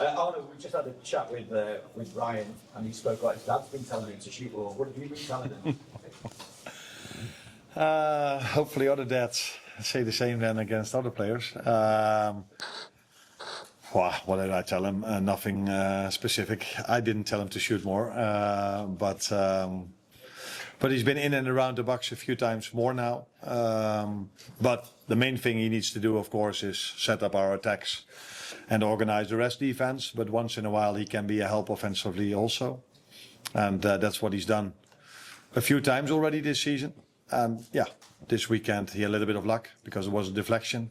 Arne, we just had a chat with Ryan, and he spoke like his dad's been telling him to shoot more. What have you been telling him? Hopefully other dads say the same then against other players. What did I tell him? Nothing specific. I didn't tell him to shoot more, but he's been in and around the box a few times more now. But the main thing he needs to do, of course, is set up our attacks and organize the rest defense. But once in a while he can be a help offensively also, and that's what he's done a few times already this season. And yeah, this weekend he had a little bit of luck because it was a deflection.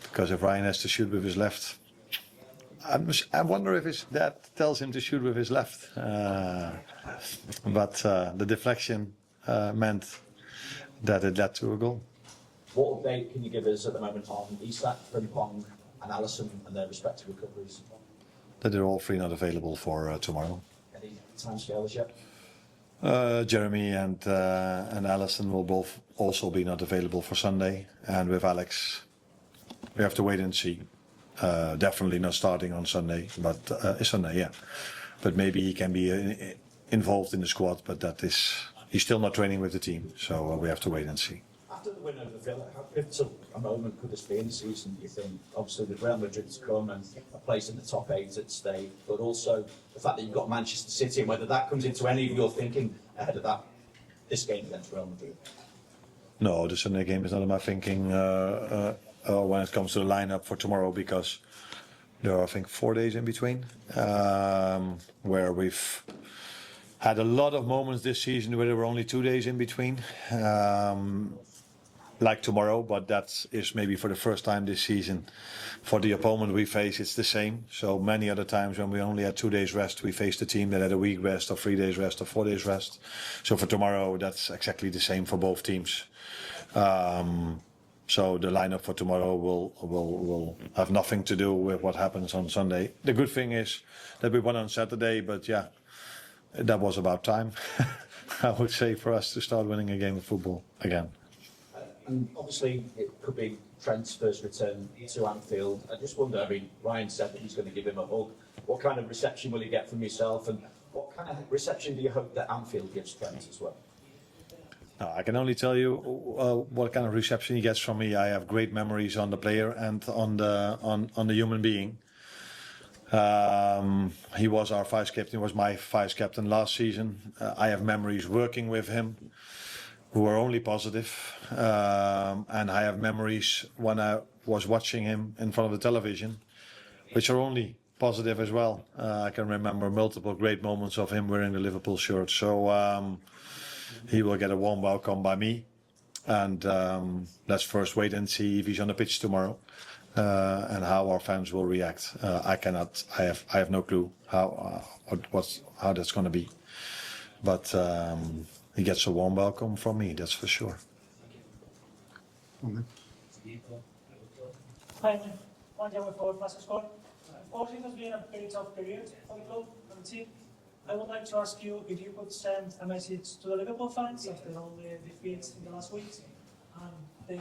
Because if Ryan has to shoot with his left, I wonder if his dad tells him to shoot with his left. But the deflection meant that it led to a goal. What update can you give us at the moment on Isak, Frimpong and Alisson and their respective recoveries? That they're all three not available for tomorrow. Any timescales yet? Jeremy and Alisson will both also be not available for Sunday. And with Alex, we have to wait and see. Definitely not starting on Sunday, but Sunday, yeah. But maybe he can be involved in the squad, but he's still not training with the team, so we have to wait and see. After the win over Villa, how pivotal a moment could this be in the season, do you think? Obviously, the Real Madrid's come and a place in the top 8 at stake, but also the fact that you've got Manchester City, and whether that comes into any of your thinking ahead of this game against Real Madrid? No, the Sunday game is not in my thinking when it comes to the lineup for tomorrow, because there are, I think, 4 days in between where we've had a lot of moments this season where there were only 2 days in between, like tomorrow, but that is maybe for the first time this season. For the opponent we face, it's the same. So many other times when we only had 2 days rest, we faced a team that had a week rest or 3 days rest or 4 days rest. So for tomorrow, that's exactly the same for both teams. So the lineup for tomorrow will have nothing to do with what happens on Sunday. The good thing is that we won on Saturday, but yeah, that was about time, I would say, for us to start winning a game of football again. And obviously, it could be Trent's first return to Anfield. I just wonder, I mean, Ryan said that he's going to give him a hug. What kind of reception will he get from yourself? And what kind of reception do you hope that Anfield gives Trent as well? I can only tell you what kind of reception he gets from me. I have great memories on the player and on the human being. He was our vice captain. He was my vice captain last season. I have memories working with him who were only positive. And I have memories when I was watching him in front of the television, which are only positive as well. I can remember multiple great moments of him wearing the Liverpool shirt. So he will get a warm welcome by me. And let's first wait and see if he's on the pitch tomorrow and how our fans will react. I have no clue how that's going to be. But he gets a warm welcome from me, that's for sure. Hi, one day before Master Score. Of course, it has been a very tough period for the club and the team. I would like to ask you if you could send a message to the Liverpool fans after all the defeats in the last weeks and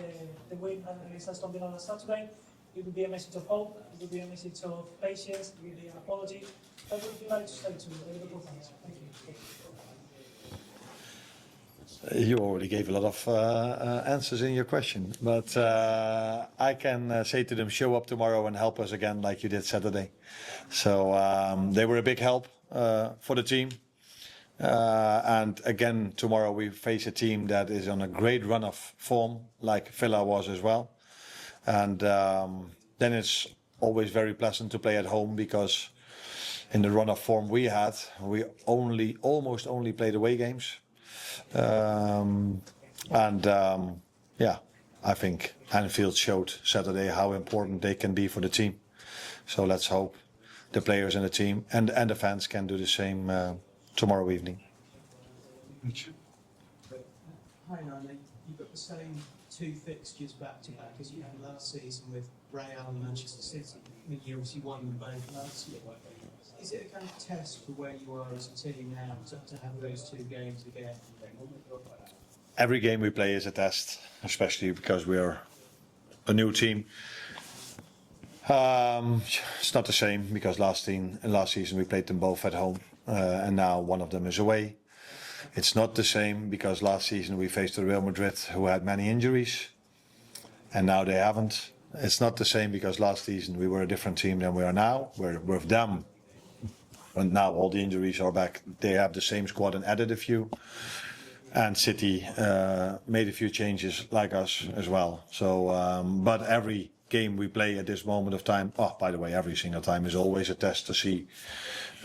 the win against Aston Villa on Saturday. It would be a message of hope, it would be a message of patience, it would be an apology. What would you like to say to the Liverpool fans? Thank you. You already gave a lot of answers in your question, but I can say to them, show up tomorrow and help us again like you did Saturday. So they were a big help for the team. And again, tomorrow we face a team that is on a great run of form, like Villa was as well. And then it's always very pleasant to play at home, because in the run of form we had, we almost only played away games. Yeah, I think Anfield showed Saturday how important they can be for the team. So let's hope the players and the team and the fans can do the same tomorrow evening. Hi Arne, you've got the same 2 fixtures back to back as you had last season with Real and Manchester City. I mean, you obviously won them both last year. Is it a kind of test for where you are as a team now to have those 2 games again? Every game we play is a test, especially because we are a new team. It's not the same because last season we played them both at home, and now one of them is away. It's not the same because last season we faced Real Madrid, who had many injuries, and now they haven't. It's not the same because last season we were a different team than we are now. We're with them, and now all the injuries are back. They have the same squad and added a few, and City made a few changes like us as well. So, but every game we play at this moment of time, oh, by the way, every single time is always a test to see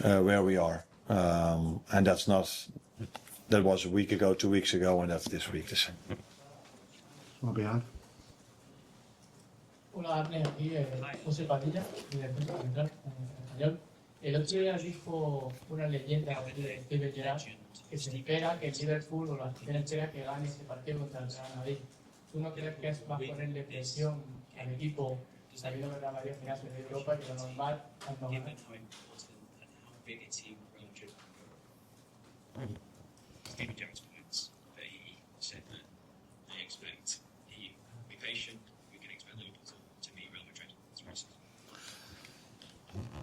where we are. And that was a week ago, 2 weeks ago, and that's this week the same. Well behind. Hola, Arne, aquí José Padilla, mi defensa central español. El otro día dijo una leyenda de Steven Gerrard que se espera que el Liverpool o la afición espera que gane este partido contra el Real Madrid. ¿Tú no crees que es más ponerle presión al equipo sabiendo que el Real Madrid final de Europa y que lo normal es no ganar? Steven Gerrard's points that he said that they expect he will be patient. We can expect Liverpool to beat Real Madrid. That's what he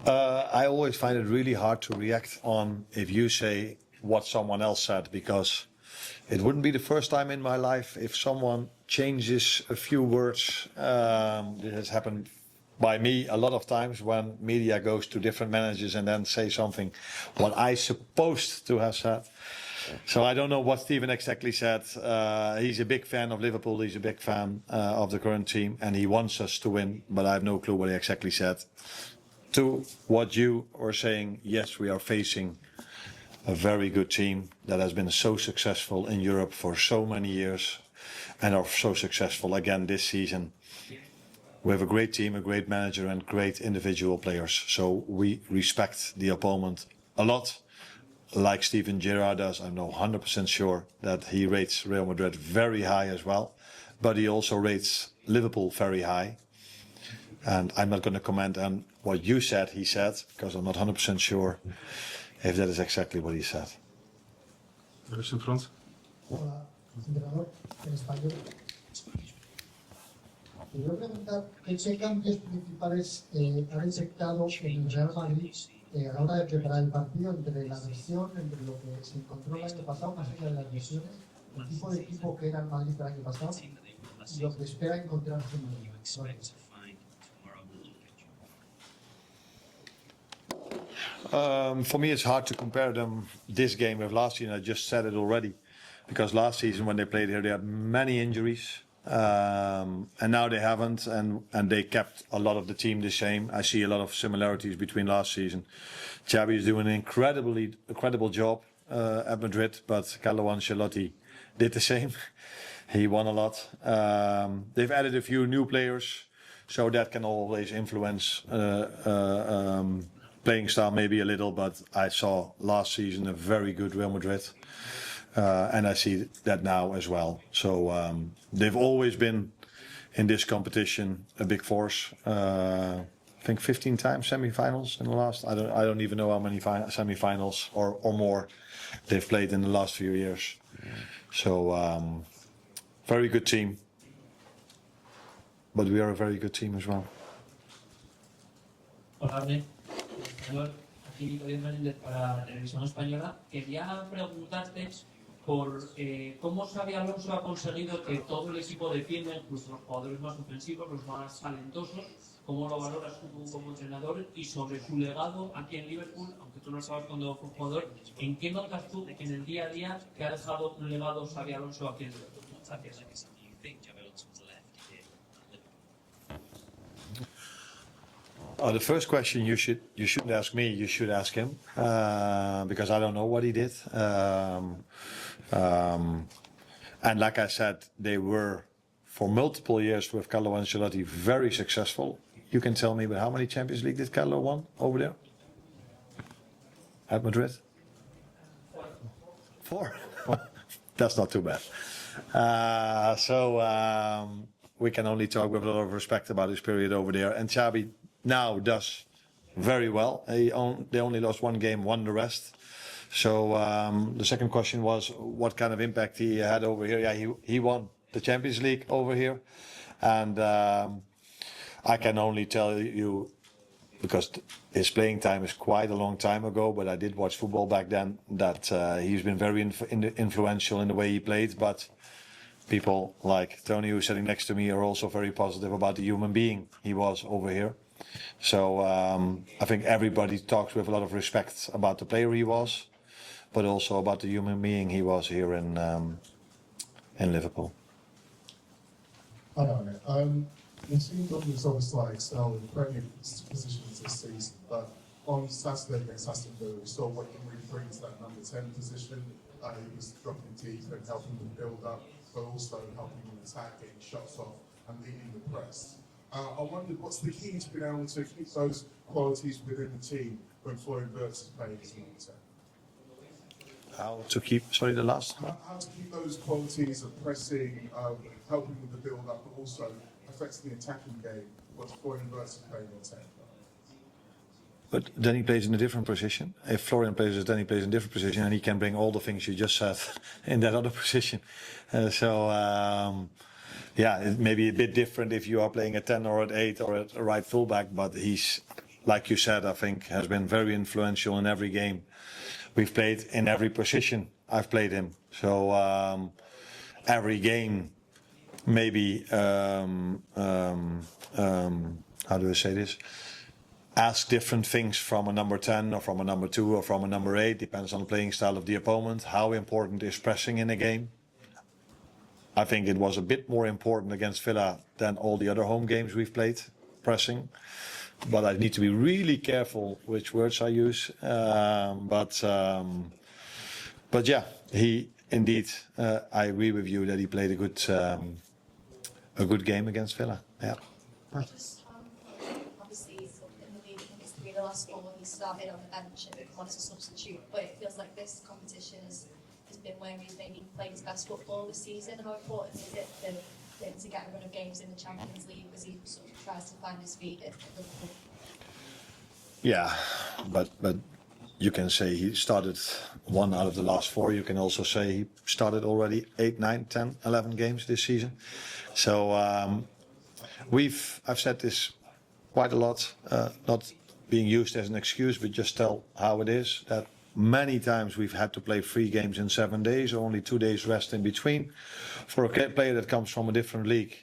said. I always find it really hard to react on if you say what someone else said, because it wouldn't be the first time in my life if someone changes a few words. This has happened by me a lot of times when media goes to different managers and then say something what I supposed to have said. So I don't know what Steven exactly said. He's a big fan of Liverpool. He's a big fan of the current team, and he wants us to win. But I have no clue what he exactly said. To what you were saying, yes, we are facing a very good team that has been so successful in Europe for so many years, and are so successful again this season. We have a great team, a great manager, and great individual players. So we respect the opponent a lot. Like Steven Gerrard does, I'm now 100% sure that he rates Real Madrid very high as well. But he also rates Liverpool very high. And I'm not going to comment on what you said he said, because I'm not 100% sure if that is exactly what he said. Rest in front. Hola, entrenador, en español. Te voy a preguntar qué cambios principales han detectado en el Real Madrid a la hora de preparar el partido, entre la versión, entre lo que se encontró el año pasado, más allá de las lesiones, el tipo de equipo que era el Madrid el año pasado y lo que espera encontrarse en Madrid. Gracias. For me, it's hard to compare them this game with last year. I just said it already, because last season when they played here, they had many injuries, and now they haven't, and they kept a lot of the team the same. I see a lot of similarities between last season. Xavi is doing an incredible job at Madrid, but Carlo Ancelotti did the same. He won a lot. They've added a few new players, so that can always influence playing style maybe a little, but I saw last season a very good Real Madrid, and I see that now as well. So they've always been in this competition a big force. I think 15 times semi-finals in the last. I don't even know how many semi-finals or more they've played in the last few years. So very good team, but we are a very good team as well. Hola, Arne. Señor, aquí Javier Menéndez para la Televisión Española. Quería preguntarte por cómo Xabi Alonso ha conseguido que todo el equipo defienda, incluso los jugadores más ofensivos, los más talentosos. ¿Cómo lo valoras tú como entrenador? Y sobre su legado aquí en Liverpool, aunque tú no sabes cuándo fue jugador, ¿en qué notas tú en el día a día que ha dejado un legado Xabi Alonso aquí en Liverpool? Gracias. The first question you shouldn't ask me. You should ask him, because I don't know what he did. And like I said, they were for multiple years with Carlo Ancelotti very successful. You can tell me, but how many Champions League did Carlo won over there at Madrid? 4. That's not too bad. So we can only talk with a lot of respect about his period over there. And Xabi now does very well. They only lost one game, won the rest. So the second question was what kind of impact he had over here. Yeah, he won the Champions League over here, and I can only tell you, because his playing time is quite a long time ago, but I did watch football back then, that he's been very influential in the way he played. But people like Tony, who's sitting next to me, are also very positive about the human being he was over here. So I think everybody talks with a lot of respect about the player he was, but also about the human being he was here in Liverpool. Hi, Arne. You've seen on side excel in Premier League positions this season, but on Saturday against Aston Villa, we saw what he really brings that number 10 position. He was dropping deep and helping them build up, but also helping them attack, getting shots off and leading the press. I wondered what's the key to being able to keep those qualities within the team when Florian Wirtz is playing as number 10? How to keep, sorry, the last one? How to keep those qualities of pressing, helping with the build-up, but also affecting the attacking game when Florian Wirtz is playing on 10? But then he plays in a different position. If Florian plays, then he plays in a different position, and he can bring all the things you just said in that other position. Yeah, it may be a bit different if you are playing at 10 or at 8 or at a right fullback, but he's, like you said, I think has been very influential in every game. We've played in every position I've played him. So every game, maybe, how do I say this? Ask different things from a number 10 or from a number 2 or from a number 8, depends on the playing style of the opponent. How important is pressing in a game? I think it was a bit more important against Villa than all the other home games we've played, pressing. But I need to be really careful which words I use. But yeah, he indeed, I agree with you that he played a good game against Villa. Yeah. Just, obviously, in the league history, the last 4 he started on the bench and come on as a substitute. But it feels like this competition has been where he's maybe played his best football this season. How important is it for him to get a run of games in the Champions League as he sort of tries to find his feet at Liverpool? Yeah, but you can say he started 1 out of the last 4. You can also say he started already 8, 9, 10, 11 games this season. So I've said this quite a lot, not being used as an excuse, but just tell how it is, that many times we've had to play 3 games in 7 days, or only 2 days rest in between. For a player that comes from a different league,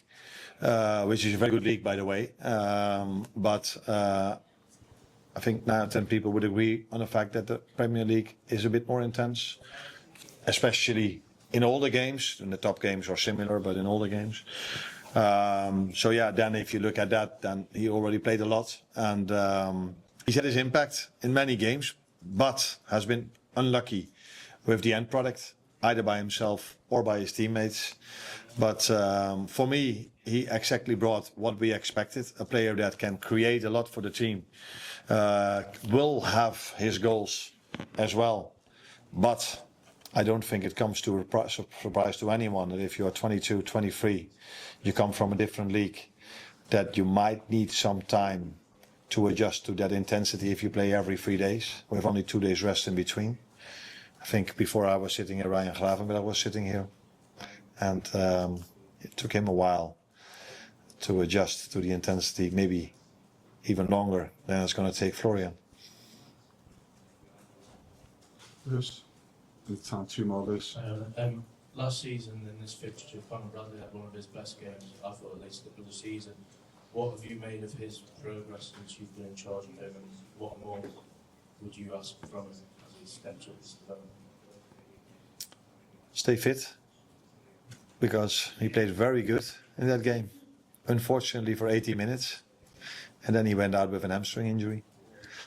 which is a very good league, by the way, but I think 9 out of 10 people would agree on the fact that the Premier League is a bit more intense, especially in all the games. And the top games are similar, but in all the games. So yeah, then if you look at that, then he already played a lot, and he's had his impact in many games, but has been unlucky with the end product, either by himself or by his teammates. But for me, he exactly brought what we expected, a player that can create a lot for the team, will have his goals as well. But I don't think it comes to a surprise to anyone that if you are 22, 23, you come from a different league, that you might need some time to adjust to that intensity if you play every 3 days, with only 2 days rest in between. I think before I was sitting here, Ryan Gravenberg was sitting here, and it took him a while to adjust to the intensity, maybe even longer than it's going to take Florian. Yes. It's time 2 more this. Last season in this fixture, Conor Bradley had one of his best games, I thought, at least of the season. What have you made of his progress since you've been in charge of him, and what more would you ask from him as he steps up his development? Stay fit, because he played very good in that game. Unfortunately for 80 minutes, and then he went out with an hamstring injury.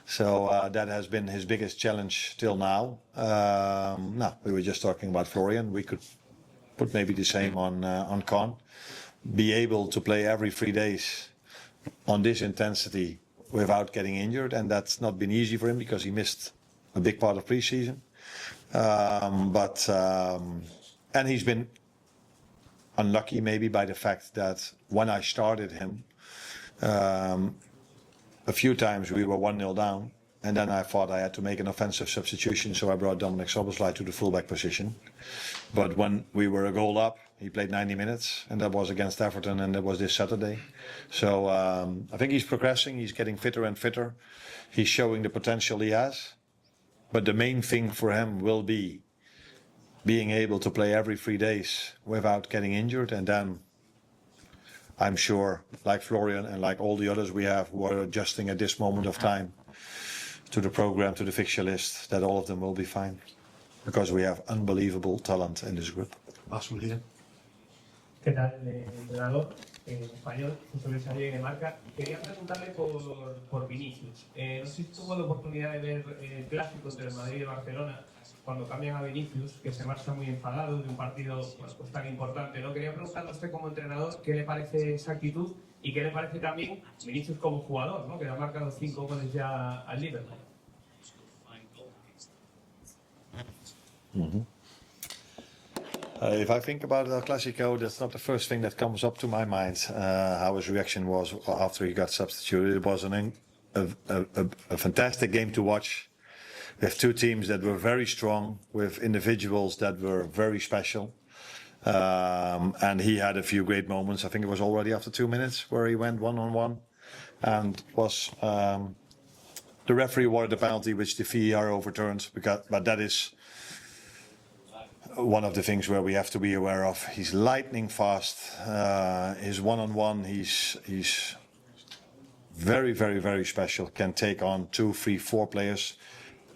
So that has been his biggest challenge till now. No, we were just talking about Florian. We could put maybe the same on Con. Be able to play every 3 days on this intensity without getting injured, and that's not been easy for him because he missed a big part of pre-season. And he's been unlucky maybe by the fact that when I started him, a few times we were 1-0 down, And then I thought I had to make an offensive substitution, so I brought Dominic Szoboszlai to the fullback position. But when we were a goal up, he played 90 minutes, and that was against Everton, and that was this Saturday. So I think he's progressing, he's getting fitter and fitter. He's showing the potential he has. But the main thing for him will be being able to play every 3 days without getting injured, and then I'm sure, like Florian and like all the others we have who are adjusting at this moment of time to the program, to the fixture list, that all of them will be fine. Because we have unbelievable talent in this group. Last here. ¿Qué tal, entrenador español? José Luis Arias de Marca. Quería preguntarle por Vinicius. No sé si tuvo la oportunidad de ver el clásico entre el Madrid y Barcelona, cuando cambian a Vinicius, que se marcha muy enfadado de un partido pues tan importante, ¿no? Quería preguntarle a usted como entrenador qué le parece esa actitud y qué le parece también Vinicius como jugador, ¿no? Que ha marcado 5 goles ya al Liverpool. If I think about El Clasico, that's not the first thing that comes up to my mind. How his reaction was after he got substituted. It was a fantastic game to watch. We have two teams that were very strong, with individuals that were very special. And he had a few great moments. I think it was already after 2 minutes where he went one-on-one. And was the referee awarded a penalty which the VAR overturned. But that is one of the things where we have to be aware of. He's lightning fast. His one-on-one, he's very, very, very special. Can take on 2, 3, 4 players.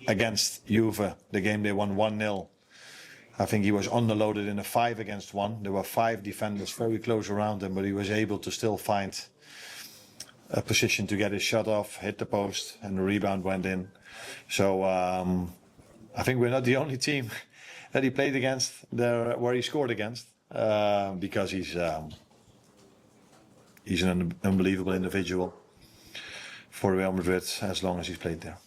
Against Juve, the game they won 1-0. I think he was underloaded in a 5-against-1. There were 5 defenders very close around him, but he was able to still find a position to get his shot off, hit the post, and the rebound went in. So I think we're not the only team that he played against there where he scored against, because he's an unbelievable individual for Real Madrid as long as he's played there.